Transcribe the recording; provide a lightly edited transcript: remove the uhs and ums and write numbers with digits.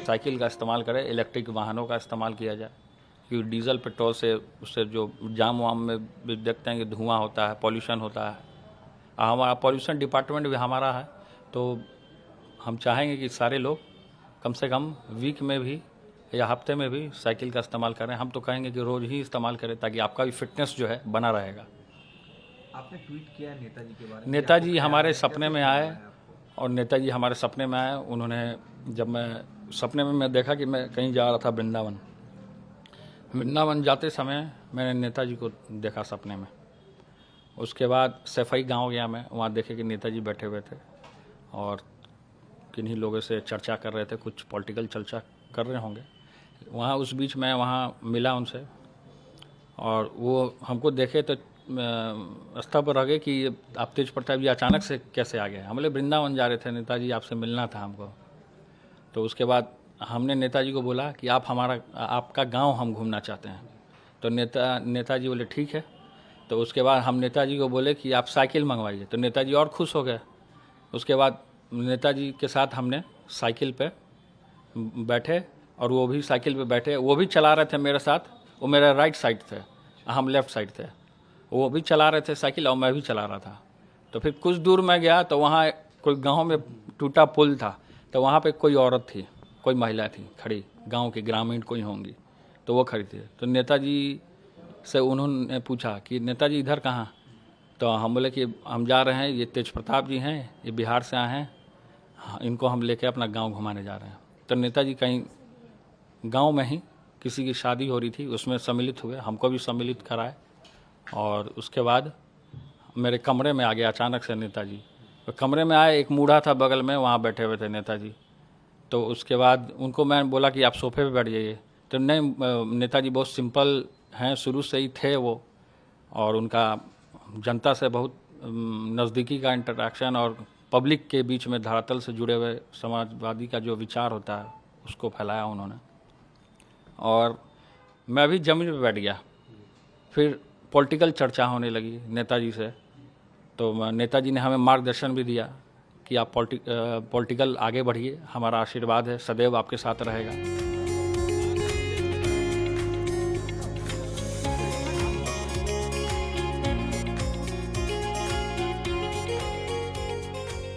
Cycle का इस्तेमाल करें, इलेक्ट्रिक वाहनों का इस्तेमाल किया जाए, क्योंकि डीजल पेट्रोल से उससे जो जाम वाम में भी देखते हैं कि धुआं होता है, पॉल्यूशन होता है। हमारा पॉल्यूशन डिपार्टमेंट भी हमारा है, तो हम चाहेंगे कि सारे लोग कम से कम वीक में भी या हफ्ते में भी साइकिल का इस्तेमाल करें। हम तो कहेंगे कि रोज़ ही इस्तेमाल करें, ताकि आपका भी फिटनेस जो है बना रहेगा। आपने ट्वीट किया है नेताजी के बारे में, नेताजी हमारे सपने में आए, और नेताजी हमारे सपने में आए। उन्होंने, जब मैं सपने में मैं देखा कि मैं कहीं जा रहा था वृंदावन जाते समय मैंने नेताजी को देखा सपने में। उसके बाद सफाई गांव गया मैं, वहाँ देखे कि नेताजी बैठे हुए थे और किन्हीं लोगों से चर्चा कर रहे थे, कुछ पॉलिटिकल चर्चा कर रहे होंगे वहाँ। उस बीच मैं वहाँ मिला उनसे, और वो हमको देखे तो आस्था पर रह गए कि आप तेज प्रताप जी अचानक से कैसे आ गए। हम लोग वृंदावन जा रहे थे, नेताजी आपसे मिलना था हमको। तो उसके बाद हमने नेताजी को बोला कि आपका गांव हम घूमना चाहते हैं। तो नेताजी बोले ठीक है। तो उसके बाद हम नेताजी को बोले कि आप साइकिल मंगवाइए, तो नेताजी और खुश हो गए। उसके बाद नेताजी के साथ हमने साइकिल पे बैठे, और वो भी साइकिल पे बैठे, वो भी चला रहे थे मेरे साथ। वो मेरे राइट साइड थे, हम लेफ़्ट साइड थे। वो भी चला रहे थे साइकिल और मैं भी चला रहा था। तो फिर कुछ दूर मैं गया तो वहाँ कोई गांव में टूटा पुल था, तो वहाँ पे कोई औरत थी, कोई महिला थी खड़ी, गांव के ग्रामीण कोई होंगी, तो वो खड़ी थी। तो नेताजी से उन्होंने पूछा कि नेताजी इधर कहाँ? तो हम बोले कि हम जा रहे हैं, ये तेज प्रताप जी हैं, ये बिहार से आए हैं, इनको हम लेके अपना गांव घुमाने जा रहे हैं। तो नेताजी कहीं गांव में ही किसी की शादी हो रही थी, उसमें सम्मिलित हुए, हमको भी सम्मिलित कराए। और उसके बाद मेरे कमरे में आ गया अचानक से नेताजी। तो कमरे में आए, एक बूढ़ा था बगल में, वहाँ बैठे हुए थे नेताजी। तो उसके बाद उनको मैं बोला कि आप सोफे पे बैठ जाइए। तो नहीं, नेताजी बहुत सिंपल हैं, शुरू से ही थे वो, और उनका जनता से बहुत नज़दीकी का इंटरेक्शन, और पब्लिक के बीच में धरातल से जुड़े हुए समाजवादी का जो विचार होता है उसको फैलाया उन्होंने। और मैं भी ज़मीन पे बैठ गया। फिर पॉलिटिकल चर्चा होने लगी नेताजी से, तो नेताजी ने हमें मार्गदर्शन भी दिया कि आप पॉलिटिकल आगे बढ़िए, हमारा आशीर्वाद है, सदैव आपके साथ रहेगा।